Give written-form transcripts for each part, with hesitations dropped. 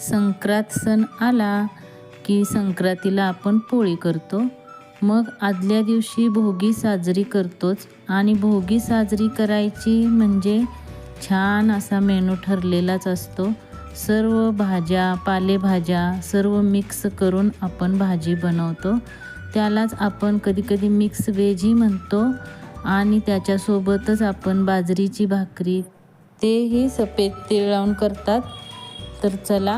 संक्रांत सण आला की संक्रांतीला आपण पोळी करतो. मग आदल्या दिवशी भोगी साजरी करतोच आणि भोगी साजरी करायची म्हणजे छान असा मेनू ठरलेलाच असतो. सर्व भाज्या पालेभाज्या सर्व मिक्स करून आपण भाजी बनवतो. त्यालाच आपण कधीकधी मिक्स व्हेजही म्हणतो. आणि त्याच्यासोबतच आपण बाजरीची भाकरी तेही सफेद तीळ लावून करतात. तर चला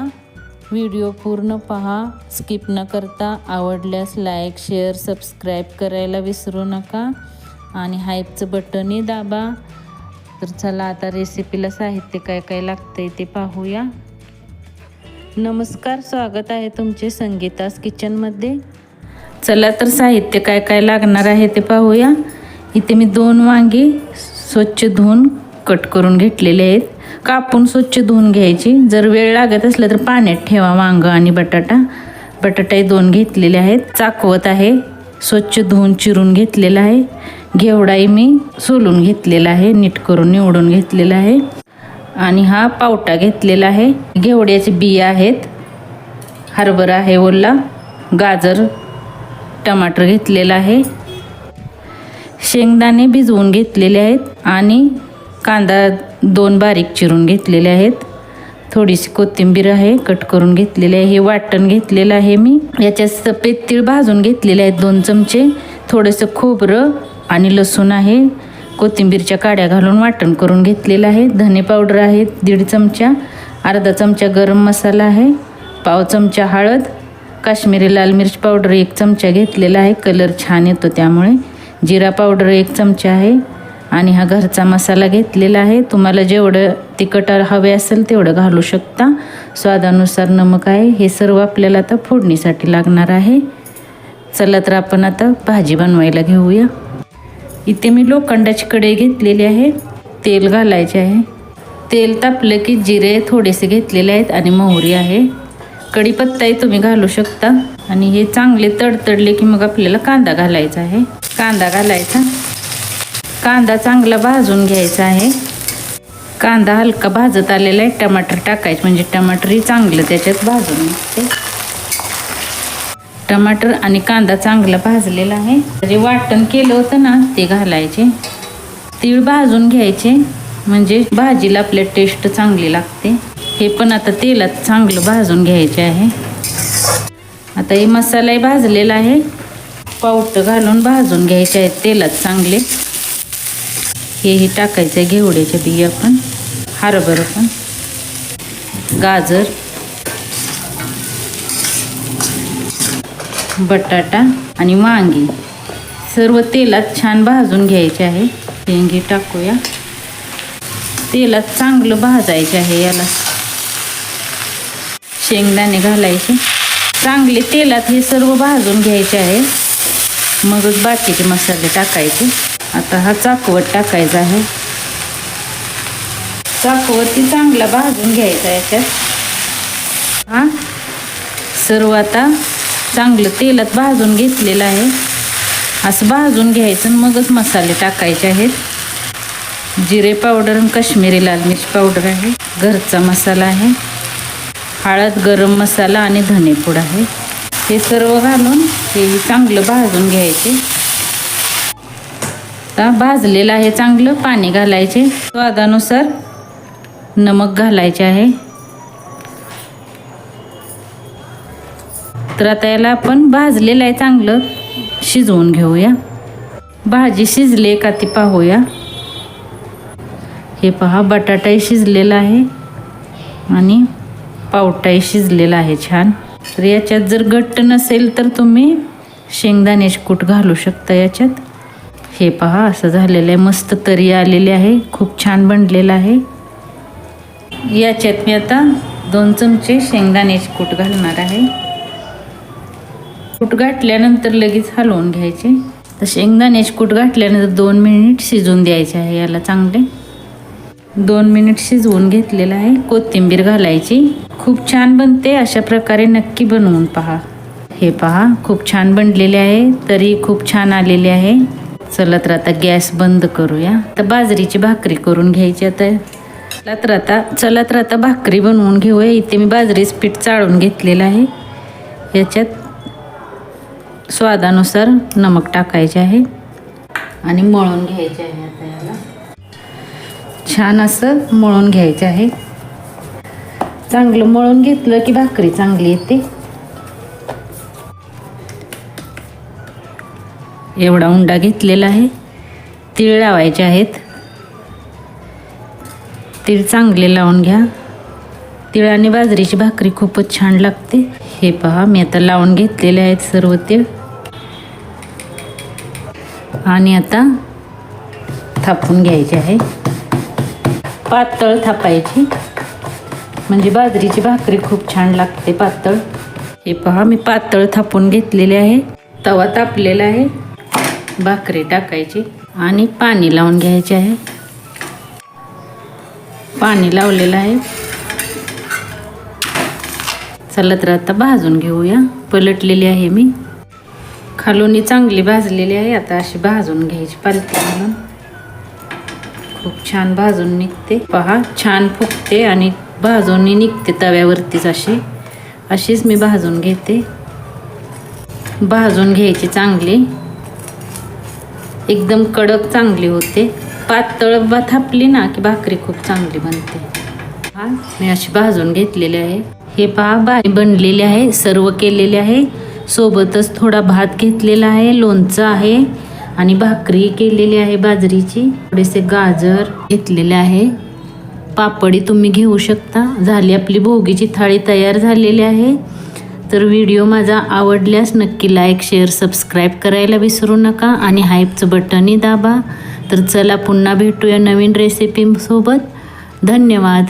व्हिडिओ पूर्ण पहा, स्किप न करता. आवडल्यास लाईक शेअर सबस्क्राईब करायला विसरू नका आणि हाईपचं बटनही दाबा. तर चला आता रेसिपीला साहित्य काय काय लागतंय ते पाहूया. नमस्कार, स्वागत आहे तुमचे संगीतास किचनमध्ये. चला तर साहित्य काय काय लागणार आहे ते पाहूया. इथे मी 2 वांगी स्वच्छ धुवून कट करून घेतलेले आहेत. कापून स्वच्छ धुवून घ्यायची. जर वेळ लागत असला तर पाण्यात ठेवा वांग आणि बटाटाही 2 घेतलेले आहेत. चाकवत आहे स्वच्छ धुवून चिरून घेतलेला आहे. घेवडाही मी सोलून घेतलेला आहे, नीट करून निवडून घेतलेला आहे. आणि हा पावटा घेतलेला आहे. घेवड्याचे बिया आहेत. हरभरा आहे ओला. गाजर टमाटर घेतलेला आहे. शेंगदाणे भिजवून घेतलेले आहेत आणि कांदा 2 बारीक चिरून घेतलेले आहेत. थोडीशी कोथिंबीर आहे कट करून घेतलेली आहे. हे वाटण घेतलेलं आहे मी. याच्यात सफेद तीळ भाजून घेतलेले आहेत 2 चमचे. थोडंसं खोबरं आणि लसूण आहे. कोथिंबीरच्या काड्या घालून वाटण करून घेतलेलं आहे. धने पावडर आहे 1.5 चमचा. अर्धा चमचा गरम मसाला आहे. पाव चमचा हळद. काश्मीरी लाल मिर्च पावडर 1 चमचा घेतलेला आहे. कलर छान येतो त्यामुळे. जिरा पावडर 1 चमचा आहे. आणि हा घरचा मसाला घेतलेला आहे. तुम्हाला जेवढं तिखट हवे असेल तेवढं घालू शकता. स्वादानुसार नमक आहे. हे सर्व आपल्याला आता फोडणीसाठी लागणार आहे. चला तर आपण आता भाजी बनवायला घेऊया. इथे मी लोखंडाची कढई घेतलेली आहे. तेल घालायचे आहे. तेल तापलं की जिरे थोडेसे घेतलेले आहेत आणि मोहरी आहे. कढीपत्ताही तुम्ही घालू शकता. आणि हे चांगले तडतडले की मग आपल्याला कांदा घालायचा आहे. कांदा घालायचा. कांदा चांगला भाजून घ्यायचा आहे. कांदा हलका भाजत आलेला आहे. टमाटर टाकायचे म्हणजे टमाटरही चांगलं त्याच्यात भाजून निघते. टमाटर आणि कांदा चांगला भाजलेला आहे. जे वाटण केलं होतं ना ते घालायचे. तीळ भाजून घ्यायचे म्हणजे भाजीला आपल्या टेस्ट चांगली लागते. हे पण आता तेलात चांगलं भाजून घ्यायचे आहे. आता हे मसालाही भाजलेला आहे. पावटं घालून भाजून घ्यायचे आहेत तेलात चांगले. हेही टाकायचं आहे. घेवड्याच्या बिया पण, हरभरा पण, गाजर, बटाटा आणि वांगी सर्व तेलात छान भाजून घ्यायचे आहे. शेंगे टाकूया. तेलात चांगलं भाजायचे आहे याला. शेंगदाणे घालायचे. चांगले तेलात हे सर्व भाजून घ्यायचे आहे. मगच बाकीचे मसाले टाकायचे. आता हा चाकवत टाकायचा आहे. चाकवती चांगला भाजून घ्यायचा याच्यात. हा सर्व आता चांगलं तेलात भाजून घेतलेलं आहे. असं भाजून घ्यायचं मगच मसाले टाकायचे आहेत. जिरे पावडर आणि काश्मीरी लाल मिर्च पावडर आहे. घरचा मसाला आहे. हळद, गरम मसाला आणि धनेपूड आहे. हे सर्व घालून हे चांगलं भाजून घ्यायचे. आता भाजलेलं आहे चांगलं. पाणी घालायचे. स्वादानुसार नमक घालायचे आहे. तर आता याला आपण भाजलेलं आहे चांगलं शिजवून घेऊया. भाजी शिजले का ती पाहूया. हे पहा बटाटाही शिजलेला आहे आणि पावटाही शिजलेला आहे छान. तर याच्यात जर घट्ट नसेल तर तुम्ही शेंगदाण्याचे कूट घालू शकता याच्यात. हे पहा असं झालेलं आहे. मस्त तरी आलेले आहे. खूप छान बनलेलं आहे. याच्यात मी आता 2 चमचे शेंगदाण्याचे कूट घालणार आहे. कूट घातल्यानंतर लगेच हलवून घ्यायचे. तर शेंगदाण्याचे कूट घातल्यानंतर 2 मिनिट शिजवून द्यायचे आहे याला चांगले. 2 मिनिट शिजवून घेतलेलं आहे. कोथिंबीर घालायची. खूप छान बनते. अशा प्रकारे नक्की बनवून पहा. हे पहा खूप छान बनलेले आहे. तरी खूप छान आलेले आहे. चला तर आता गॅस बंद करूया. तर बाजरीची भाकरी करून घ्यायची. आता चला तर आता भाकरी बनवून घेऊया. इथे मी बाजरीचं पीठ चाळून घेतलेलं आहे. याच्यात स्वादानुसार नमक टाकायचे आहे आणि मळून घ्यायचे आहे. आता याला छान असं मळून घ्यायचं आहे. चांगलं मळून घेतलं की भाकरी चांगली येते. एवढा उंडा घेतलेला आहे. तीळ लावायचे आहेत. तीळ चांगले लावून घ्या. तीळ आणि बाजरीची भाकरी खूपच छान लागते. हे पहा, मी आता लावून घेतलेले आहेत सर्व तीळ. आणि आता थापून घ्यायचे आहे. पातळ थापायची, म्हणजे बाजरीची भाकरी खूप छान लागते पातळ. हे पहा, मी पातळ थापून घेतलेले आहे. तवा तापलेला आहे. भाकरी टाकायची आणि पाणी लावून घ्यायचे आहे. पाणी लावलेलं आहे. चला तर आता भाजून घेऊया. पलटलेली आहे मी. खालून चांगली भाजलेली आहे. आता अशी भाजून घ्यायची पालती घालून. खूप छान भाजून निघते. पहा, छान फुगते आणि भाजून निघते तव्यावरतीच. अशीच मी भाजून घेते. भाजून घ्यायची चांगली, एकदम कडक चांगली होते. पातळ थापली ना की भाकरी खूप चांगली बनते. हा, मी अशी भाजून घेतलेली आहे. हे पहा, भाजी बनलेली आहे. सर्व केलेले आहे. सोबतच थोडा भात घेतलेला आहे, लोणचं आहे आणि भाकरी केलेली आहे बाजरीची. थोडेसे गाजर घेतलेले आहे. पापडी तुम्ही घेऊ शकता. झाली आपली भोगीची थाळी तयार झालेली आहे. तर व्हिडिओ माझा आवडल्यास नक्की लाईक, शेअर, सबस्क्राईब करायला विसरू नका आणि हाईपचं बटनही दाबा. तर चला पुन्हा भेटूया नवीन रेसिपीसोबत. धन्यवाद.